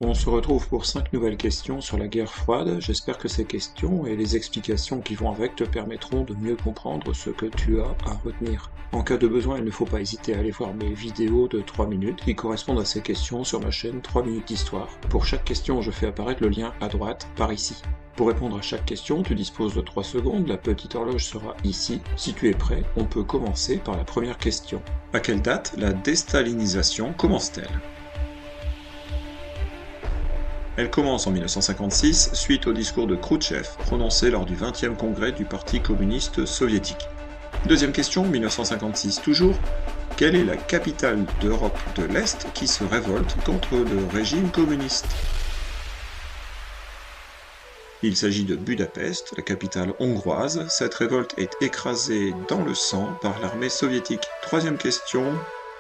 On se retrouve pour 5 nouvelles questions sur la guerre froide. J'espère que ces questions et les explications qui vont avec te permettront de mieux comprendre ce que tu as à retenir. En cas de besoin, il ne faut pas hésiter à aller voir mes vidéos de 3 minutes qui correspondent à ces questions sur ma chaîne 3 minutes d'histoire. Pour chaque question, je fais apparaître le lien à droite, par ici. Pour répondre à chaque question, tu disposes de 3 secondes, la petite horloge sera ici. Si tu es prêt, on peut commencer par la première question. À quelle date la déstalinisation commence-t-elle ? Elle commence en 1956, suite au discours de Khrouchtchev, prononcé lors du 20e congrès du Parti communiste soviétique. Deuxième question, 1956 toujours. Quelle est la capitale d'Europe de l'Est qui se révolte contre le régime communiste ? Il s'agit de Budapest, la capitale hongroise. Cette révolte est écrasée dans le sang par l'armée soviétique. Troisième question.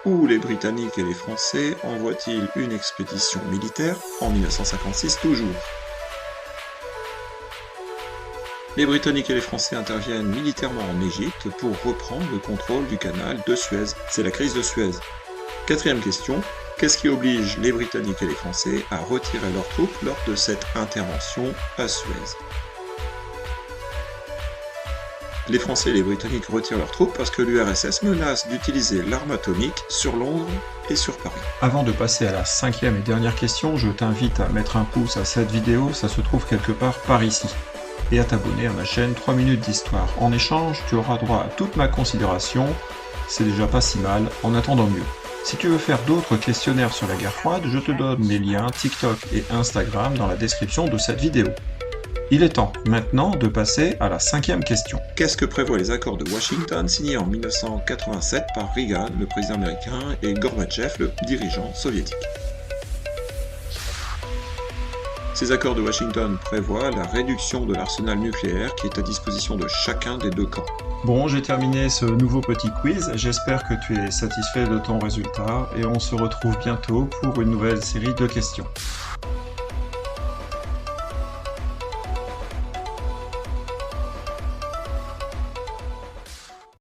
Où les Britanniques et les Français envoient-ils une expédition militaire en 1956 toujours ? Les Britanniques et les Français interviennent militairement en Égypte pour reprendre le contrôle du canal de Suez. C'est la crise de Suez. Quatrième question. Qu'est-ce qui oblige les Britanniques et les Français à retirer leurs troupes lors de cette intervention à Suez ? Les Français et les Britanniques retirent leurs troupes parce que l'URSS menace d'utiliser l'arme atomique sur Londres et sur Paris. Avant de passer à la 5e et dernière question, je t'invite à mettre un pouce à cette vidéo, ça se trouve quelque part par ici, et à t'abonner à ma chaîne 3 minutes d'histoire. En échange, tu auras droit à toute ma considération, c'est déjà pas si mal, en attendant mieux. Si tu veux faire d'autres questionnaires sur la guerre froide, je te donne les liens TikTok et Instagram dans la description de cette vidéo. Il est temps maintenant de passer à la 5e question. Qu'est-ce que prévoient les accords de Washington signés en 1987 par Reagan, le président américain, et Gorbatchev, le dirigeant soviétique ? Ces accords de Washington prévoient la réduction de l'arsenal nucléaire qui est à disposition de chacun des deux camps. Bon, j'ai terminé ce nouveau petit quiz, j'espère que tu es satisfait de ton résultat et on se retrouve bientôt pour une nouvelle série de questions.